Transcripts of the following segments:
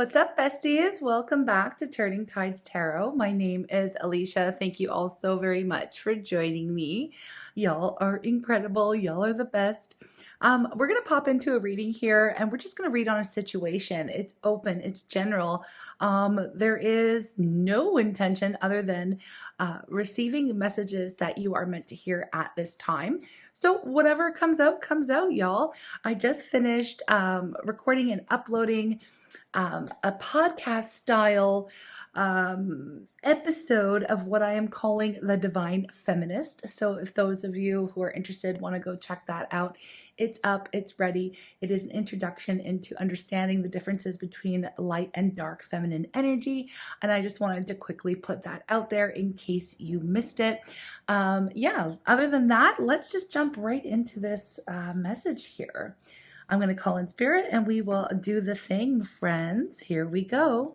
What's up, besties? Welcome back to Turning Tides Tarot. My name is Alishia. Thank you all so very much for joining me. Y'all are incredible. Y'all are the best. We're going to pop into a reading here and we're just going to read on a situation. It's open, it's general. There is no intention other than receiving messages that you are meant to hear at this time. So whatever comes out, y'all. I just finished recording and uploading a podcast style episode of what I am calling the Divine Feminist. So if those of you who are interested want to go check that out, it's up, it's ready. It is an introduction into understanding the differences between light and dark feminine energy. And I just wanted to quickly put that out there in case you missed it. Yeah, other than that, let's just jump right into this message here. I'm going to call in spirit and we will do the thing, friends. Here we go.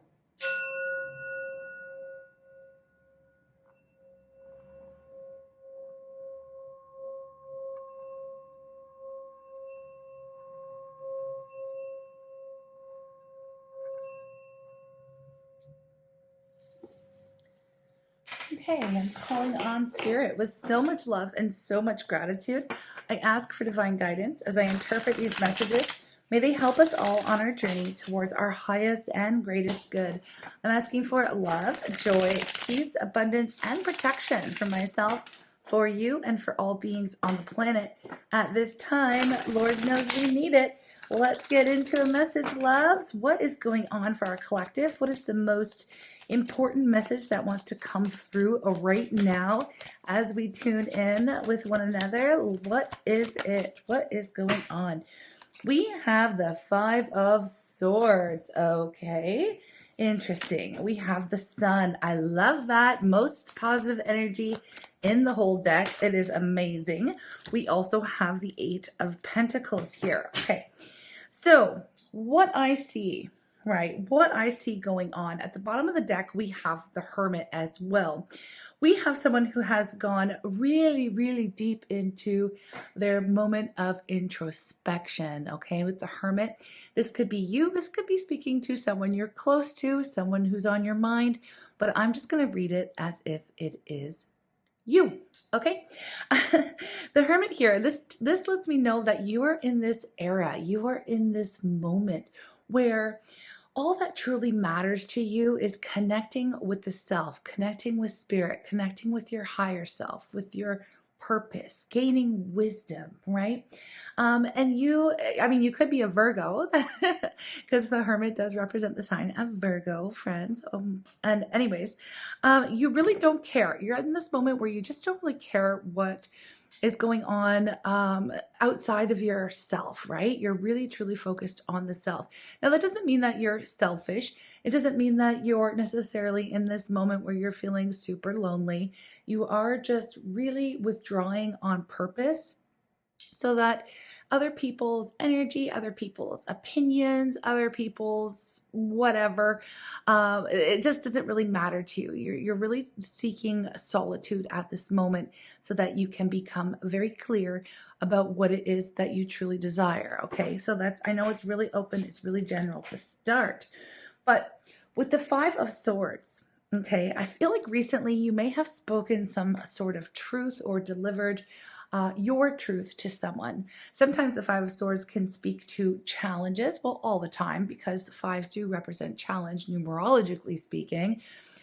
Okay, I'm calling on spirit with so much love and so much gratitude. I ask for divine guidance as I interpret these messages. May they help us all on our journey towards our highest and greatest good. I'm asking for love, joy, peace, abundance, and protection for myself, for you, and for all beings on the planet. At this time, Lord knows we need it. Let's get into a message, loves. What is going on for our collective? What is the most important message that wants to come through right now as we tune in with one another? What is it? What is going on? We have the Five of Swords. Okay, interesting. We have the Sun. I love that. Most positive energy in the whole deck. It is amazing. We also have the Eight of Pentacles here. Okay, so what I see, right, what I see going on at the bottom of the deck, we have the Hermit as well. We have someone who has gone really, really deep into their moment of introspection, okay, with the Hermit. This could be you. This could be speaking to someone you're close to, someone who's on your mind, but I'm just going to read it as if it is you. Okay. The Hermit here, this lets me know that you are in this era, you are in this moment where all that truly matters to you is connecting with the self, connecting with spirit, connecting with your higher self, with your purpose, gaining wisdom, right? And you could be a Virgo because the Hermit does represent the sign of Virgo, friends. And anyways, you really don't care. You're in this moment where you just don't really care what is going on outside of yourself, right? You're really truly focused on the self. Now, that doesn't mean that you're selfish. It doesn't mean that you're necessarily in this moment where you're feeling super lonely. You are just really withdrawing on purpose so that other people's energy, other people's opinions, other people's whatever, it just doesn't really matter to you. You're really seeking solitude at this moment so that you can become very clear about what it is that you truly desire. Okay, so I know it's really open, it's really general to start. But with the Five of Swords, okay, I feel like recently you may have spoken some sort of truth or delivered your truth to someone. Sometimes the Five of Swords can speak to challenges, well, all the time, because fives do represent challenge, numerologically speaking,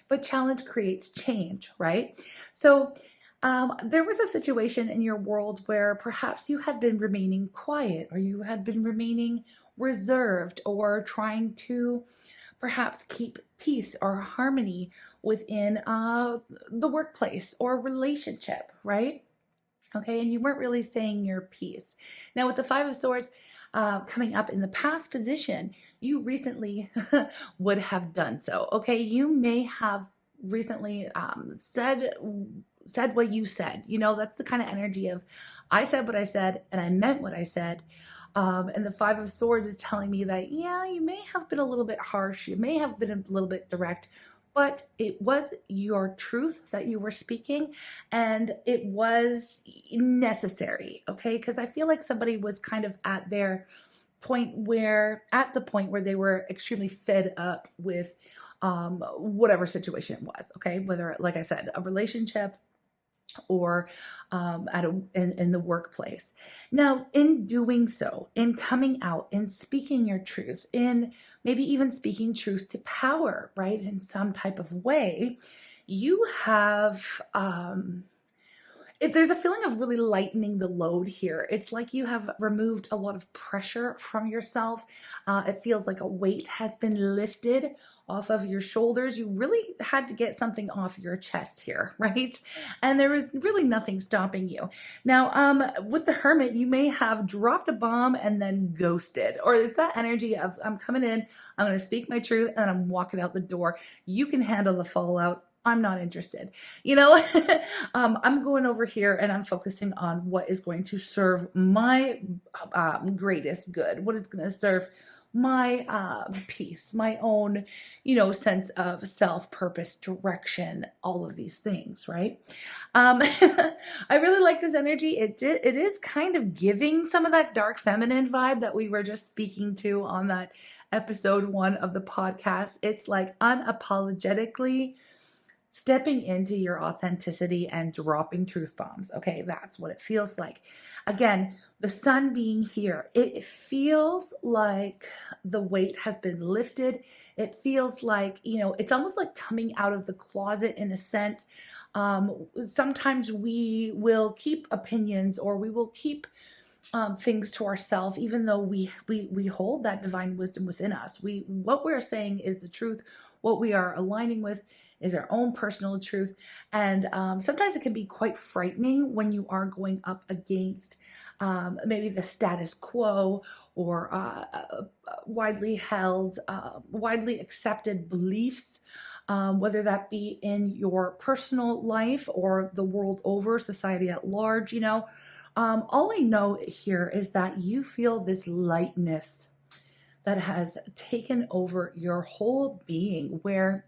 but challenge creates change, right? So there was a situation in your world where perhaps you had been remaining quiet, or you had been remaining reserved, or trying to perhaps keep peace or harmony within the workplace or relationship, right? Okay, and you weren't really saying your piece. Now, with the Five of Swords coming up in the past position, you recently would have done so. Okay, you may have recently said what you said. You know, that's the kind of energy of I said what I said and I meant what I said. And the Five of Swords is telling me that, yeah, you may have been a little bit harsh. You may have been a little bit direct, but it was your truth that you were speaking and it was necessary, okay? Because I feel like somebody was kind of at their at the point where they were extremely fed up with whatever situation it was, okay? Whether, like I said, a relationship or in the workplace. Now, in doing so, in coming out, in speaking your truth, in maybe even speaking truth to power, right? In some type of way, you have there's a feeling of really lightening the load here. It's like you have removed a lot of pressure from yourself. It feels like a weight has been lifted off of your shoulders. You really had to get something off your chest here, right? And there is really nothing stopping you. Now, with the Hermit, you may have dropped a bomb and then ghosted, or is that energy of I'm coming in, I'm going to speak my truth, and I'm walking out the door. You can handle the fallout. I'm not interested. I'm going over here and I'm focusing on what is going to serve my greatest good, what is going to serve my peace, my own, sense of self, purpose, direction, all of these things, right? I really like this energy. It is kind of giving some of that dark feminine vibe that we were just speaking to on that episode 1 of the podcast. It's like unapologetically stepping into your authenticity and dropping truth bombs. Okay, that's what it feels like. Again, the sun being here, it feels like the weight has been lifted. It feels like, it's almost like coming out of the closet in a sense. Sometimes we will keep opinions, or we will keep things to ourselves, even though we hold that divine wisdom within us. What we're saying is the truth. What we are aligning with is our own personal truth. And sometimes it can be quite frightening when you are going up against maybe the status quo or widely held, widely accepted beliefs, whether that be in your personal life or the world over, society at large. All I know here is that you feel this lightness that has taken over your whole being, where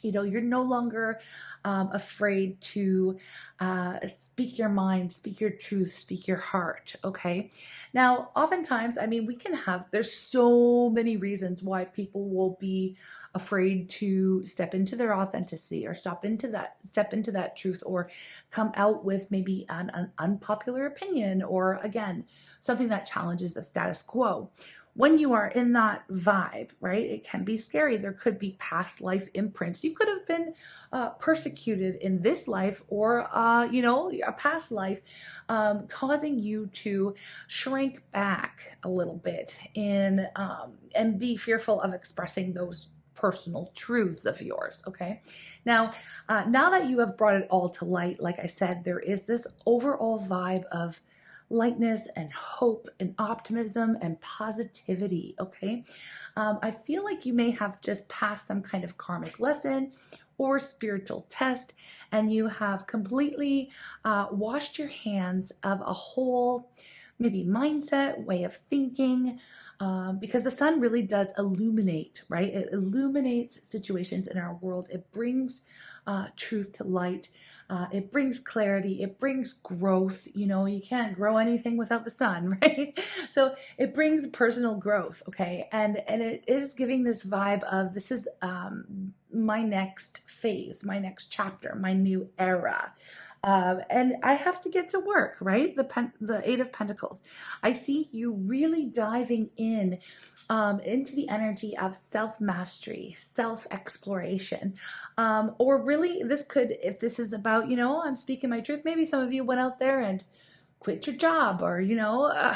you're no longer afraid to speak your mind, speak your truth, speak your heart. Okay. Now, oftentimes, there's so many reasons why people will be afraid to step into their authenticity, or step into that truth, or come out with maybe an unpopular opinion, or again, something that challenges the status quo. When you are in that vibe, right, it can be scary. There could be past life imprints. You could have been persecuted in this life, or, a past life, causing you to shrink back a little bit and be fearful of expressing those personal truths of yours. Okay. Now that you have brought it all to light, like I said, there is this overall vibe of lightness and hope and optimism and positivity. Okay. I feel like you may have just passed some kind of karmic lesson or spiritual test, and you have completely washed your hands of a whole maybe mindset, way of thinking, because the sun really does illuminate, right? It illuminates situations in our world. It brings truth to light. It brings clarity. It brings growth. You can't grow anything without the sun, right? So it brings personal growth. Okay. And it is giving this vibe of, this is my next phase, my next chapter, my new era. And I have to get to work, right? The Eight of Pentacles. I see you really diving in into the energy of self-mastery, self-exploration. Or really, if this is about, I'm speaking my truth, maybe some of you went out there and quit your job, or,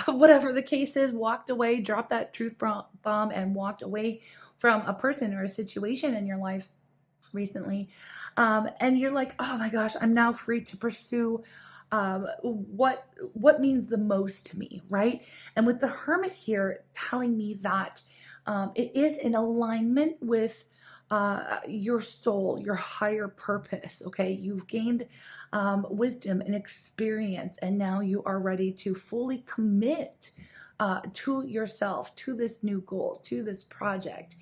whatever the case is, walked away, dropped that truth bomb and walked away from a person or a situation in your life recently, and you're like, oh my gosh, I'm now free to pursue what means the most to me, right? And with the Hermit here telling me that it is in alignment with your soul, your higher purpose. Okay, you've gained wisdom and experience, and now you are ready to fully commit to yourself, to this new goal, to this project,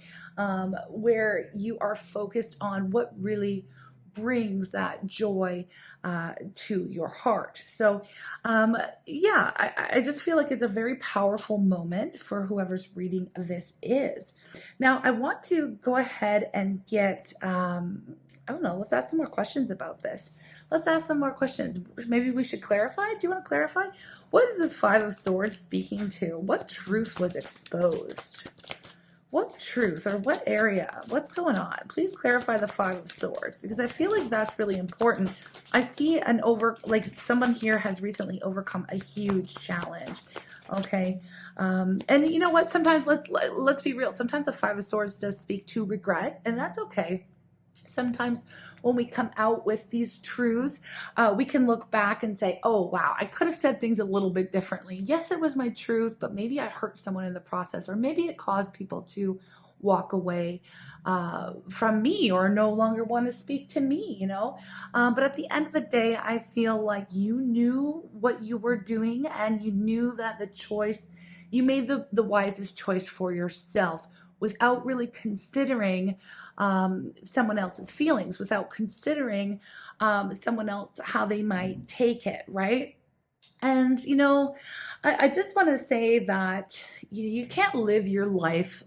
where you are focused on what really brings that joy to your heart. So yeah, I just feel like it's a very powerful moment for whoever's reading this is. Now, I want to go ahead and get, I don't know, let's ask some more questions about this. Let's ask some more questions. Maybe we should clarify. Do you want to clarify? What is this Five of Swords speaking to? What truth was exposed? What truth or what area? What's going on? Please clarify the Five of Swords, because I feel like that's really important. I see like someone here has recently overcome a huge challenge. Okay. And you know what? Sometimes let's be real. Sometimes the Five of Swords does speak to regret, and that's okay. Sometimes when we come out with these truths, we can look back and say, oh, wow, I could have said things a little bit differently. Yes, it was my truth, but maybe I hurt someone in the process, or maybe it caused people to walk away from me or no longer want to speak to me, you know. But at the end of the day, I feel like you knew what you were doing, and you knew that you made the wisest choice for yourself, without really considering someone else's feelings, without considering someone else, how they might take it, right? And, you know, I just want to say that you can't live your life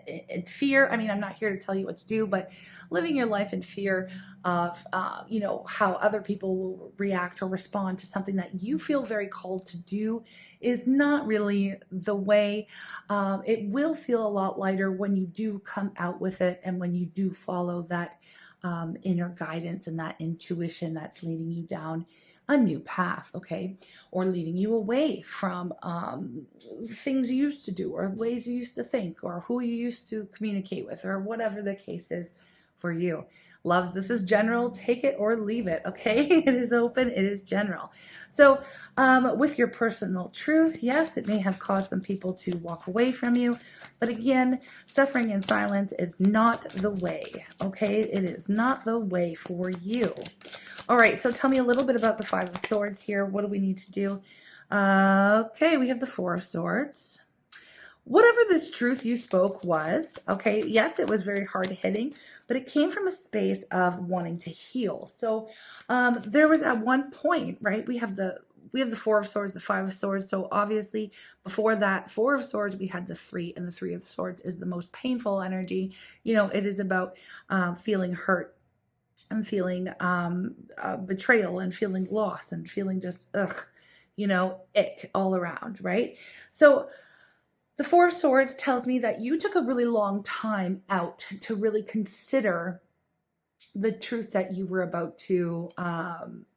in fear. I mean, I'm not here to tell you what to do, but living your life in fear of, you know, how other people will react or respond to something that you feel very called to do is not really the way. It will feel a lot lighter when you do come out with it, and when you do follow that inner guidance and that intuition that's leading you down a new path, okay? Or leading you away from things you used to do, or ways you used to think, or who you used to communicate with, or whatever the case is for you. Loves, this is general. Take it or leave it, okay? It is open. It is general. So with your personal truth, yes, it may have caused some people to walk away from you. But again, suffering in silence is not the way, okay? It is not the way for you. All right, so tell me a little bit about the Five of Swords here. What do we need to do? Okay, we have the Four of Swords. Whatever this truth you spoke was, okay, yes, it was very hard hitting, but it came from a space of wanting to heal. So there was at one point, right, we have the Four of Swords, the Five of Swords. So obviously before that Four of Swords, we had the Three, and the Three of Swords is the most painful energy. You know, it is about feeling hurt, and feeling betrayal, and feeling loss, and feeling just, you know, ick all around, right? So the Four of Swords tells me that you took a really long time out to really consider the truth that you were about to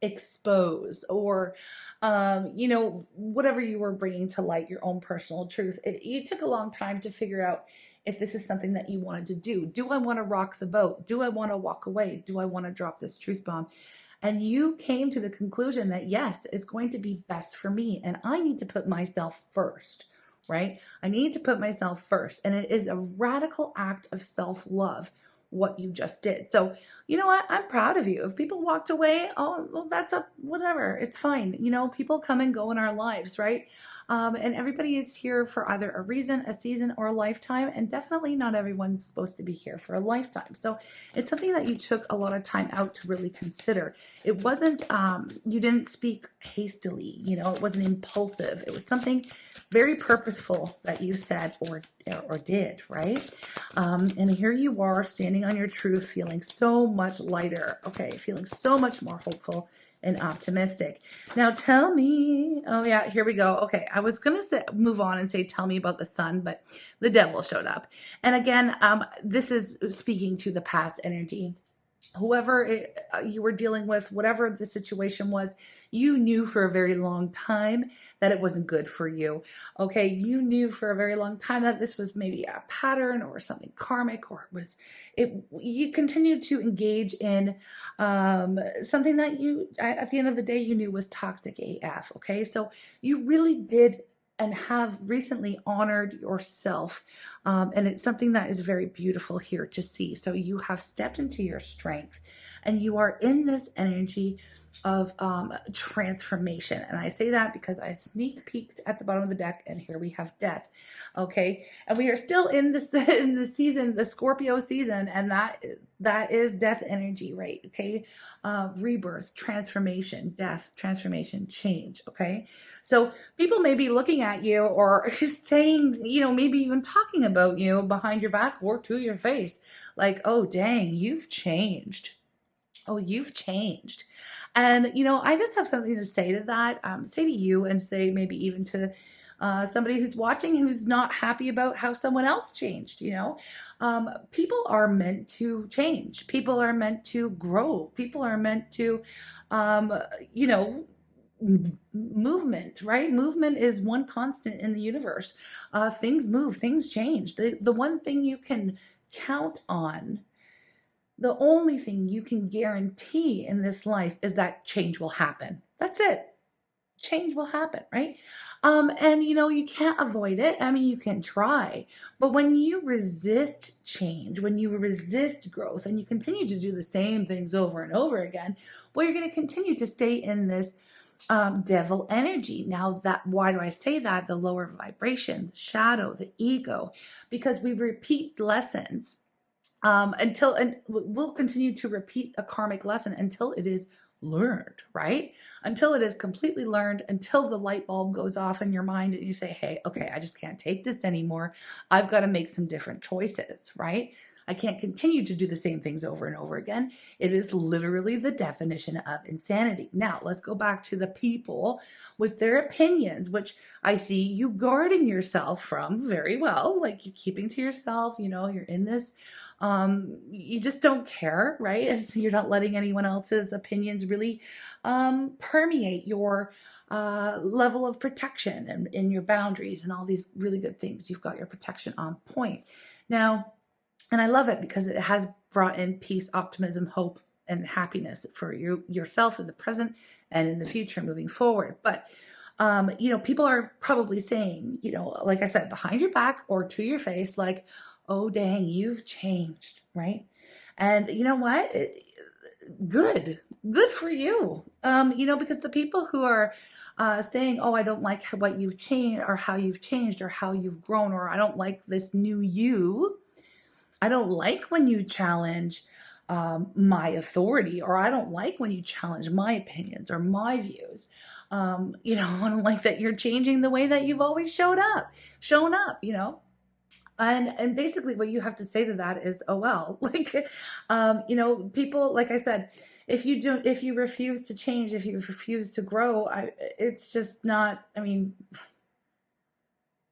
expose, or, you know, whatever you were bringing to light, your own personal truth. You took a long time to figure out if this is something that you wanted to do. Do I want to rock the boat? Do I want to walk away? Do I want to drop this truth bomb? And you came to the conclusion that yes, it's going to be best for me, and I need to put myself first, right? I need to put myself first. And it is a radical act of self-love, what you just did. So, you know what? I'm proud of you. If people walked away, oh, well, that's whatever. It's fine. You know, people come and go in our lives, right? And everybody is here for either a reason, a season, or a lifetime. And definitely not everyone's supposed to be here for a lifetime. So it's something that you took a lot of time out to really consider. It wasn't, you didn't speak hastily, you know, it wasn't impulsive. It was something very purposeful that you said or did, right? And here you are standing on your truth, feeling so much lighter, okay? Feeling so much more hopeful and optimistic. Now tell me, oh yeah, here we go. Okay, I was gonna move on and say, tell me about the sun, but the devil showed up. And again, this is speaking to the past energy. Whoever you were dealing with, whatever the situation was, you knew for a very long time that it wasn't good for you. Okay, you knew for a very long time that this was maybe a pattern or something karmic, or you continued to engage in something that you, at the end of the day, you knew was toxic AF. Okay, so you really did and have recently honored yourself. And it's something that is very beautiful here to see. So you have stepped into your strength and you are in this energy of transformation. And I say that because I sneak peeked at the bottom of the deck and here we have death. Okay. And we are still in the season, the Scorpio season, and that is death energy, right? Okay. Rebirth, transformation, death, transformation, change. Okay. So people may be looking at you or saying, maybe even talking about you behind your back or to your face, like, oh, dang, you've changed. Oh, you've changed. And, I just have something to say to that, say to you and say maybe even to somebody who's watching who's not happy about how someone else changed. People are meant to change. People are meant to grow. People are meant to, movement, right? Movement is one constant in the universe. Things move, things change. The one thing you can count on, the only thing you can guarantee in this life is that change will happen. That's it. Change will happen, right? And you can't avoid it. I mean, you can try, but when you resist change, when you resist growth and you continue to do the same things over and over again, well, you're going to continue to stay in this devil energy. Now why do I say that? The lower vibration, the shadow, the ego, because we repeat lessons and we'll continue to repeat a karmic lesson until it is learned, right? Until it is completely learned, until the light bulb goes off in your mind and you say, hey, okay, I just can't take this anymore. I've got to make some different choices, right? I can't continue to do the same things over and over again. It is literally the definition of insanity. Now, let's go back to the people with their opinions, which I see you guarding yourself from very well, like you keeping to yourself, you're in this you just don't care, right? You're not letting anyone else's opinions really permeate your level of protection and in your boundaries and all these really good things. You've got your protection on point. Now, and I love it because it has brought in peace, optimism, hope, and happiness for yourself in the present and in the future moving forward. But people are probably saying, like I said, behind your back or to your face, like, oh, dang, you've changed, right? And you know what? Good for you. Because the people who are saying, oh, I don't like what you've changed or how you've changed or how you've grown, or I don't like this new you. I don't like when you challenge my authority, or I don't like when you challenge my opinions or my views. I don't like that you're changing the way that you've always shown up, And basically what you have to say to that is, oh, well, people, like I said, if you refuse to change, if you refuse to grow, it's just not,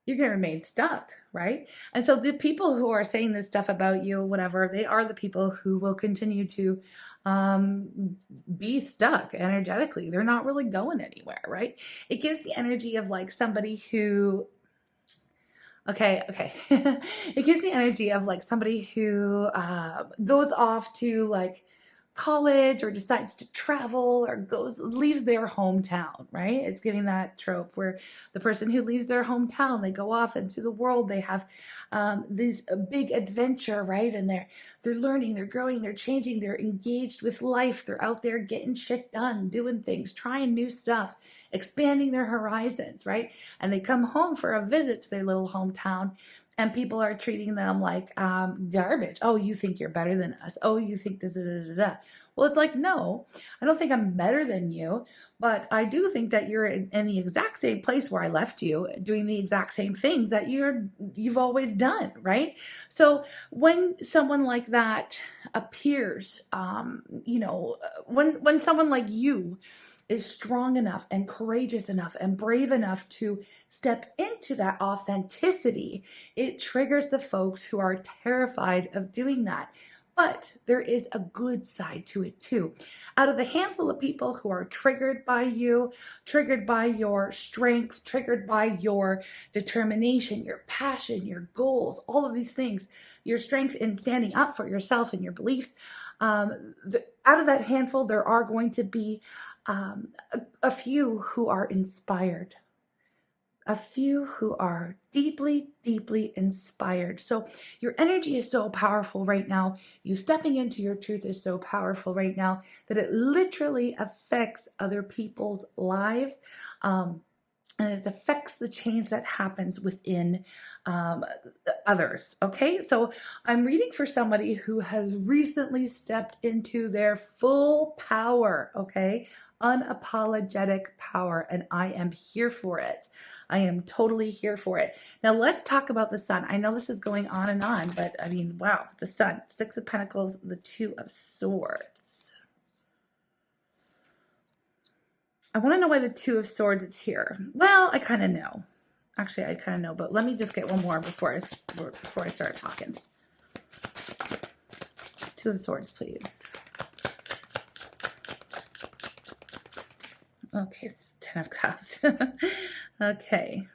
you're going to remain stuck, right? And so the people who are saying this stuff about you, whatever, they are the people who will continue to be stuck energetically. They're not really going anywhere, right? It gives the energy of like somebody who, okay. It gives the energy of like somebody who goes off to like college or decides to travel or leaves their hometown, right? It's giving that trope where the person who leaves their hometown, they go off into the world, they have this big adventure, right? And they're learning, they're growing, they're changing, they're engaged with life, they're out there getting shit done, doing things, trying new stuff, expanding their horizons, right? And they come home for a visit to their little hometown, and people are treating them like garbage. Oh, you think you're better than us. Oh, you think this, da, da, da, da. Well, it's like, no, I don't think I'm better than you, but I do think that you're in the exact same place where I left you, doing the exact same things that you've always done, right? So when someone like that appears, when someone like you is strong enough and courageous enough and brave enough to step into that authenticity, it triggers the folks who are terrified of doing that. But there is a good side to it too. Out of the handful of people who are triggered by you, triggered by your strength, triggered by your determination, your passion, your goals, all of these things, your strength in standing up for yourself and your beliefs, out of that handful, there are going to be a few who are inspired. a few who are deeply, deeply inspired. So your energy is so powerful right now. You stepping into your truth is so powerful right now that it literally affects other people's lives. And it affects the change that happens within others. Okay, so I'm reading for somebody who has recently stepped into their full power. Okay, unapologetic power, and I am here for it. I am totally here for it. Now let's talk about the sun. I know this is going on, but I mean, wow, the sun, Six of Pentacles, the Two of Swords. I want to know why the Two of Swords is here. Well, I kind of know. Actually, I kind of know, but let me just get one more before I start talking. Two of Swords, please. Okay, it's 10 of Cups. Okay.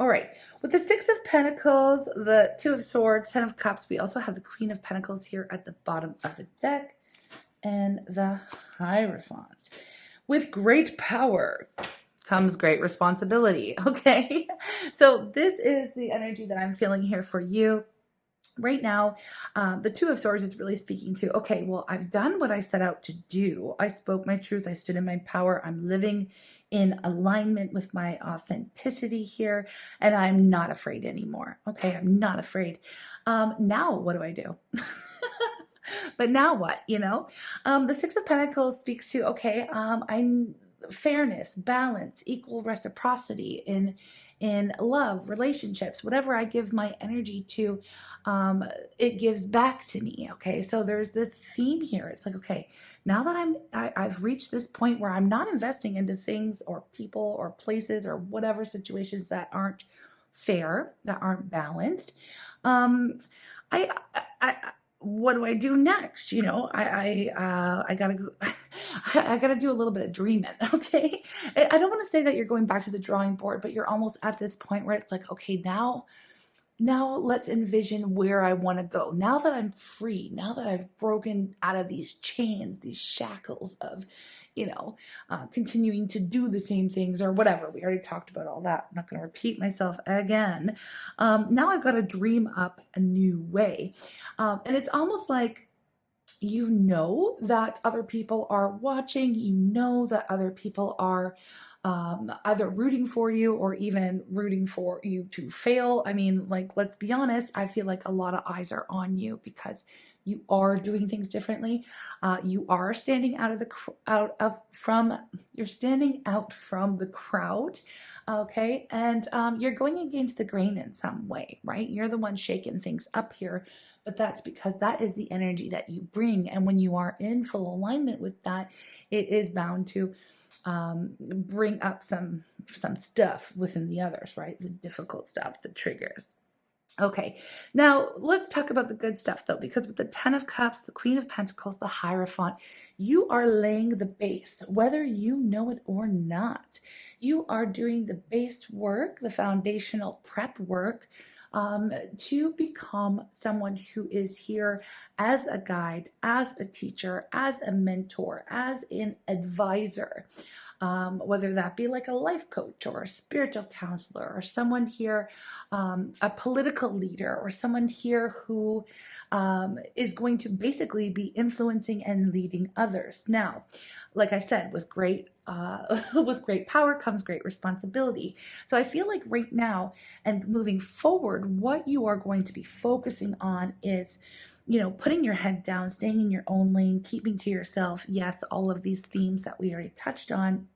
All right. With the Six of Pentacles, the Two of Swords, 10 of Cups, we also have the Queen of Pentacles here at the bottom of the deck, and the Hierophant. With great power comes great responsibility. Okay, so this is the energy that I'm feeling here for you right now. The Two of Swords is really speaking to, okay, well, I've done what I set out to do. I spoke my truth. I stood in my power. I'm living in alignment with my authenticity here, and I'm not afraid anymore. Okay, I'm not afraid. Now what do I do? But now what, the Six of Pentacles speaks to, okay, I'm fairness, balance, equal reciprocity in love, relationships, whatever I give my energy to, it gives back to me. Okay, so there's this theme here. It's like, okay, now that I've reached this point where I'm not investing into things or people or places or whatever situations that aren't fair, that aren't balanced. What do I do next? I gotta go. I gotta do a little bit of dreaming. Okay, I don't want to say that you're going back to the drawing board, but you're almost at this point where it's like, okay, now let's envision where I want to go. Now that I'm free, now that I've broken out of these chains, these shackles of, continuing to do the same things or whatever. We already talked about all that. I'm not going to repeat myself again. Now I've got to dream up a new way. And it's almost like, that other people are watching, that other people are either rooting for you or even rooting for you to fail. I mean, like, let's be honest, I feel like a lot of eyes are on you because you are doing things differently. You are standing you're standing out from the crowd. Okay. And you're going against the grain in some way, right? You're the one shaking things up here, but that's because that is the energy that you bring. And when you are in full alignment with that, it is bound to bring up some stuff within the others, right? The difficult stuff, the triggers. Okay, now let's talk about the good stuff though, because with the 10 of Cups, the Queen of Pentacles, the Hierophant, you are laying the base, whether you know it or not. You are doing the base work, the foundational prep work, to become someone who is here as a guide, as a teacher, as a mentor, as an advisor, whether that be like a life coach or a spiritual counselor or someone here, a political leader or someone here who is going to basically be influencing and leading others. Now, like I said, with great power comes great responsibility. So I feel like right now and moving forward, what you are going to be focusing on is, putting your head down, staying in your own lane, keeping to yourself. Yes, all of these themes that we already touched on.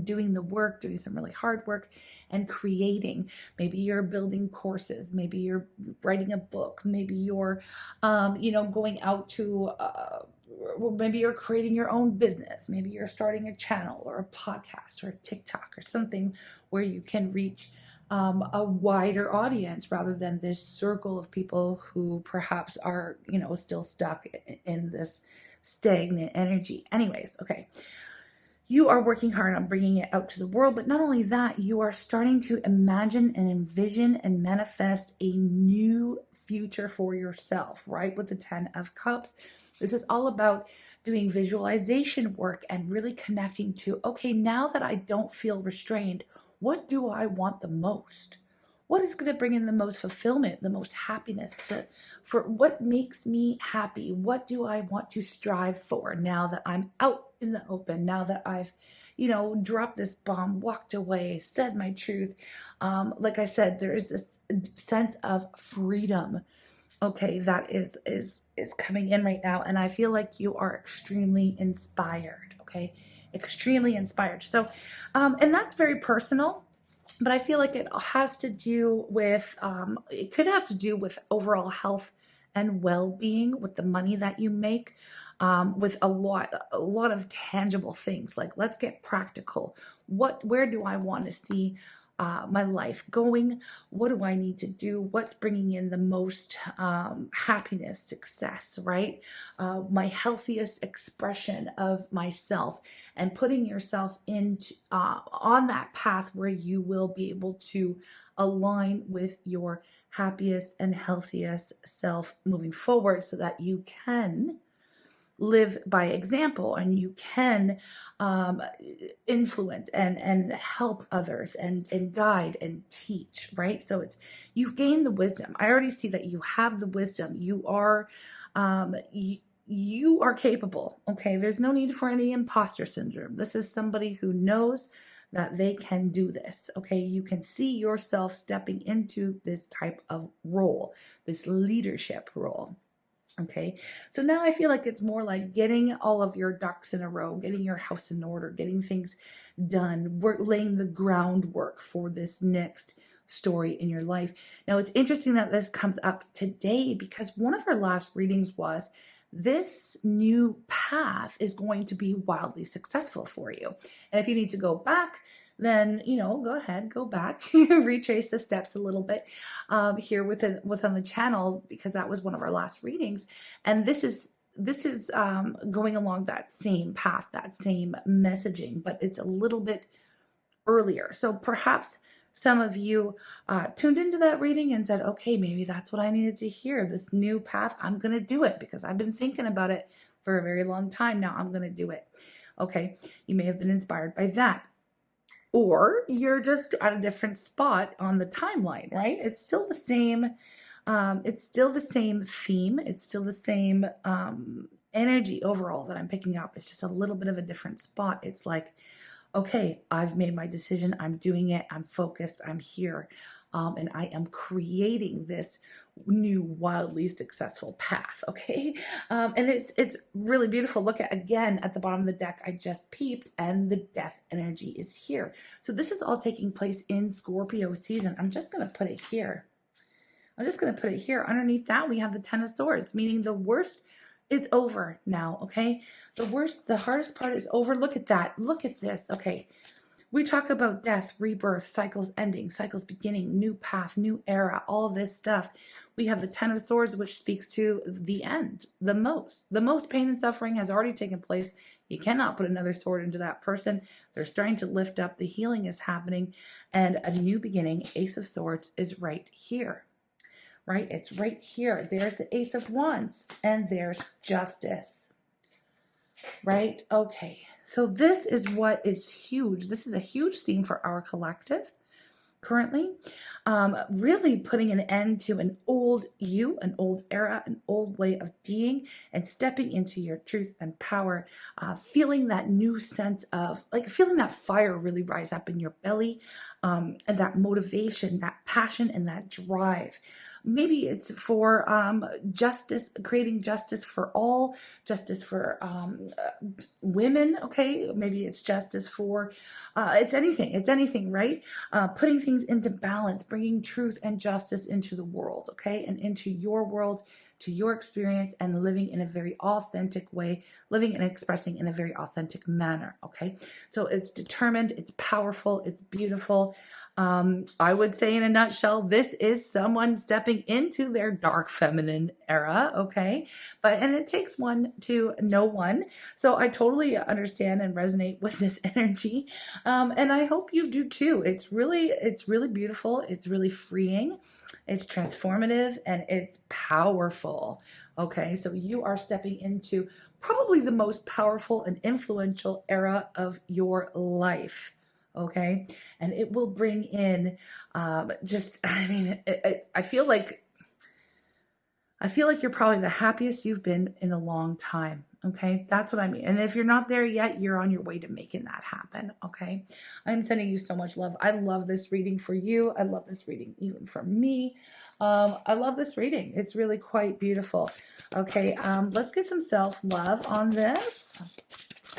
Doing the work, doing some really hard work, and creating. Maybe you're building courses, maybe you're writing a book, maybe you're going out to maybe you're creating your own business, maybe you're starting a channel or a podcast or a TikTok or something where you can reach a wider audience rather than this circle of people who perhaps are still stuck in this stagnant energy. Anyways, okay. You are working hard on bringing it out to the world, but not only that, you are starting to imagine and envision and manifest a new future for yourself, right? With the 10 of Cups. This is all about doing visualization work and really connecting to, okay, now that I don't feel restrained, what do I want the most? What is going to bring in the most fulfillment, the most happiness for what makes me happy? What do I want to strive for now that I'm out in the open, now that I've, dropped this bomb, walked away, said my truth? Like I said, there is this sense of freedom, okay, that is coming in right now. And I feel like you are extremely inspired, okay? Extremely inspired. So, and that's very personal. But I feel like it has to do with, it could have to do with overall health and well-being, with the money that you make, with a lot of tangible things. Like, let's get practical. Where do I want to see my life going? What do I need to do? What's bringing in the most happiness, success, right? My healthiest expression of myself, and putting yourself into on that path where you will be able to align with your happiest and healthiest self moving forward, so that you can live by example and you can influence and help others and guide and teach, right? So you've gained the wisdom. I already see that you have the wisdom. You are you are capable, okay? There's no need for any imposter syndrome. This is somebody who knows that they can do this, okay? You can see yourself stepping into this type of role, this leadership role. Okay, so now I feel like it's more like getting all of your ducks in a row, getting your house in order, getting things done, laying the groundwork for this next story in your life. Now, it's interesting that this comes up today because one of our last readings was this new path is going to be wildly successful for you. And if you need to go back, then, go ahead, go back, retrace the steps a little bit here within the channel, because that was one of our last readings. And this is going along that same path, that same messaging, but it's a little bit earlier. So perhaps some of you tuned into that reading and said, okay, maybe that's what I needed to hear. This new path, I'm going to do it because I've been thinking about it for a very long time now. I'm going to do it. Okay, you may have been inspired by that. Or you're just at a different spot on the timeline, right? It's still the same. It's still the same theme. It's still the same energy overall that I'm picking up. It's just a little bit of a different spot. It's like, okay, I've made my decision. I'm doing it. I'm focused. I'm here. And I am creating this new wildly successful path. Okay. And it's really beautiful. Look again at the bottom of the deck. I just peeped and the death energy is here. So this is all taking place in Scorpio season. I'm just going to put it here. Underneath that, we have the 10 of Swords, meaning the worst is over now. Okay. The hardest part is over. Look at that. Look at this. Okay. We talk about death, rebirth, cycles ending, cycles beginning, new path, new era, all this stuff. We have the 10 of Swords, which speaks to the end, the most pain and suffering has already taken place. You cannot put another sword into that person. They're starting to lift up. The healing is happening and a new beginning. Ace of Swords is right here, right? It's right here. There's the Ace of Wands and there's justice. Right? Okay. So this is what is huge. This is a huge theme for our collective currently. Really putting an end to an old you, an old era, an old way of being, and stepping into your truth and power. Feeling that new sense of, like, feeling that fire really rise up in your belly, and that motivation, that passion, and that drive. Maybe it's for justice, creating justice for all, justice for women, okay? Maybe it's justice for, it's anything, right? Putting things into balance, bringing truth and justice into the world, okay? And into your world, to your experience, and living in a very authentic way, living and expressing in a very authentic manner, okay? So it's determined, it's powerful, it's beautiful. I would say in a nutshell, this is someone stepping into their dark feminine era, okay? And it takes one to know one. So I totally understand and resonate with this energy. And I hope you do too. It's really beautiful. It's really freeing. It's transformative and it's powerful. Okay, so you are stepping into probably the most powerful and influential era of your life. Okay, and it will bring in I mean, I feel like you're probably the happiest you've been in a long time. Okay, that's what I mean. And if you're not there yet, you're on your way to making that happen. Okay, I'm sending you so much love. I love this reading for you. I love this reading even for me. I love this reading. It's really quite beautiful. Okay, let's get some self-love on this.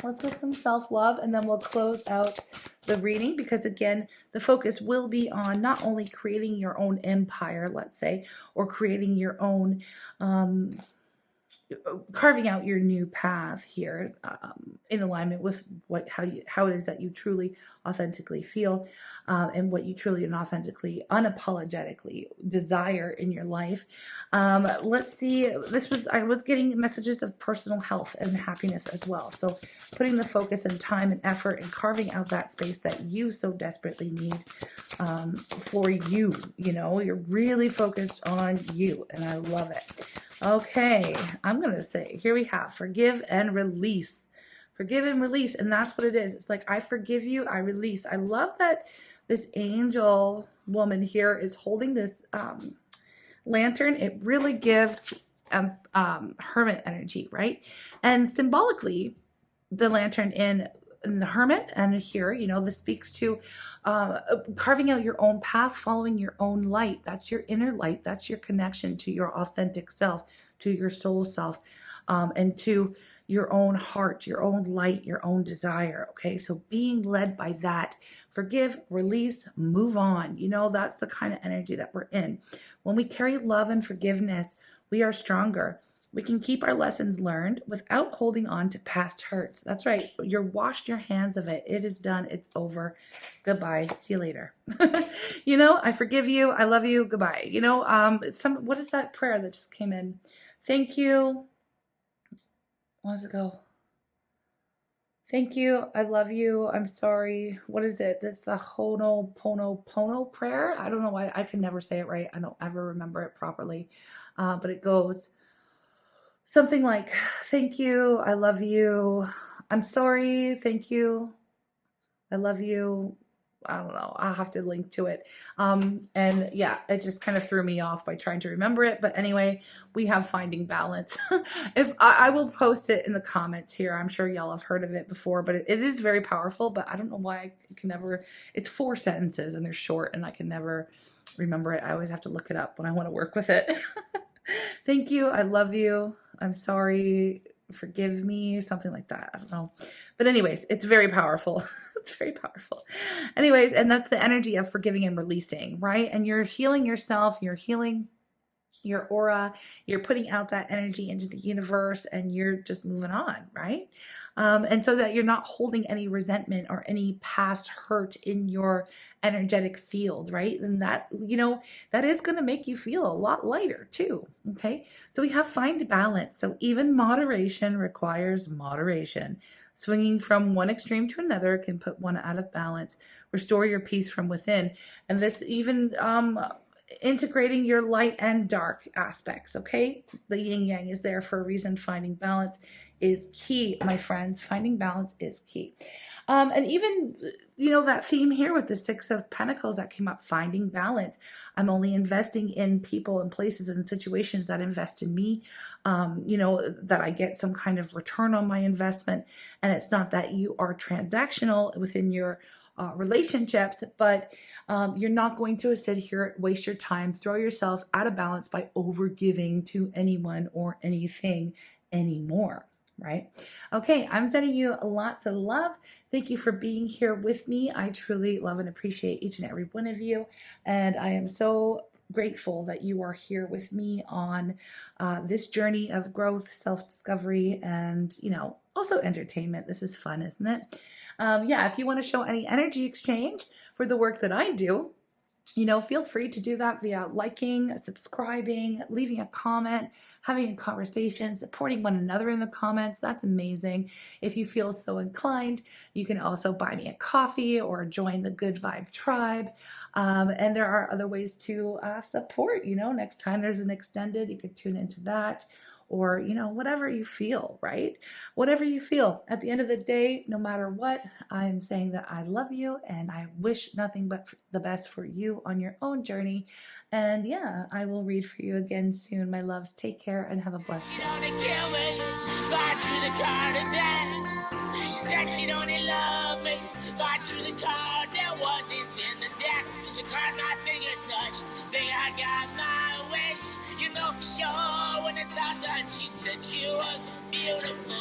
Let's get some self-love, and then we'll close out the reading, because again, the focus will be on not only creating your own empire, let's say, or creating your own carving out your new path here, in alignment with how it is that you truly authentically feel, and what you truly and authentically, unapologetically desire in your life. Let's see, I was getting messages of personal health and happiness as well. So putting the focus and time and effort and carving out that space that you so desperately need, for you. You know, you're really focused on you, and I love it. Okay, I'm going to say, here we have forgive and release. Forgive and release, and that's what it is. It's like, I forgive you, I release. I love that this angel woman here is holding this lantern. It really gives hermit energy, right? And symbolically, the lantern in the hermit, and here, you know, this speaks to carving out your own path, following your own light. That's your inner light. That's your connection to your authentic self, to your soul self, and to your own heart, your own light, your own desire. Okay, so being led by that, forgive, release, move on. You know, that's the kind of energy that we're in. When we carry love and forgiveness, we are stronger. We can keep our lessons learned without holding on to past hurts. That's right. You're washed your hands of it. It is done. It's over. Goodbye. See you later. You know, I forgive you. I love you. Goodbye. You know, what is that prayer that just came in? Thank you. What does it go? Thank you. I love you. I'm sorry. What is it? That's the Ho'oponopono prayer. I don't know why. I can never say it right. I don't ever remember it properly. But it goes something like, thank you, I love you, I'm sorry, thank you, I love you. I don't know, I'll have to link to it. And yeah, it just kind of threw me off by trying to remember it. But anyway, we have finding balance. If I will post it in the comments here. I'm sure y'all have heard of it before, but it is very powerful. But I don't know why I can never, it's 4 sentences and they're short and I can never remember it. I always have to look it up when I want to work with it. Thank you, I love you, I'm sorry, forgive me, something like that. I don't know. But anyways, it's very powerful. It's very powerful. Anyways, and that's the energy of forgiving and releasing, right? And you're healing yourself, you're healing your aura, you're putting out that energy into the universe, and you're just moving on, right? And so that you're not holding any resentment or any past hurt in your energetic field, right? And that, you know, that is going to make you feel a lot lighter too. Okay, so we have find balance. So even moderation requires moderation. Swinging from one extreme to another can put one out of balance. Restore your peace from within. And this even integrating your light and dark aspects. Okay, the yin yang is there for a reason. Finding balance is key, my friends. Finding balance is key. And even, you know, that theme here with the 6 of Pentacles that came up, finding balance. I'm only investing in people and places and situations that invest in me, you know, that I get some kind of return on my investment. And it's not that you are transactional within your relationships, but you're not going to sit here, waste your time, throw yourself out of balance by overgiving to anyone or anything anymore. Right? Okay, I'm sending you lots of love. Thank you for being here with me. I truly love and appreciate each and every one of you. And I am so grateful that you are here with me on this journey of growth, self-discovery, and, you know, also entertainment. This is fun, isn't it? Yeah, if you want to show any energy exchange for the work that I do, feel free to do that via liking, subscribing, leaving a comment, having a conversation, supporting one another in the comments. That's amazing. If you feel so inclined, you can also buy me a coffee or join the Good Vibe Tribe. And there are other ways to support. Next time there's an extended, you could tune into that. Or, whatever you feel, right? Whatever you feel. At the end of the day, no matter what, I'm saying that I love you and I wish nothing but the best for you on your own journey. And yeah, I will read for you again soon, my loves. Take care and have a blessed day. She said she'd only love me. Thought through the card that wasn't in the deck. The card my finger touched. Think I got my wish. For sure when it's all done. She said she was beautiful.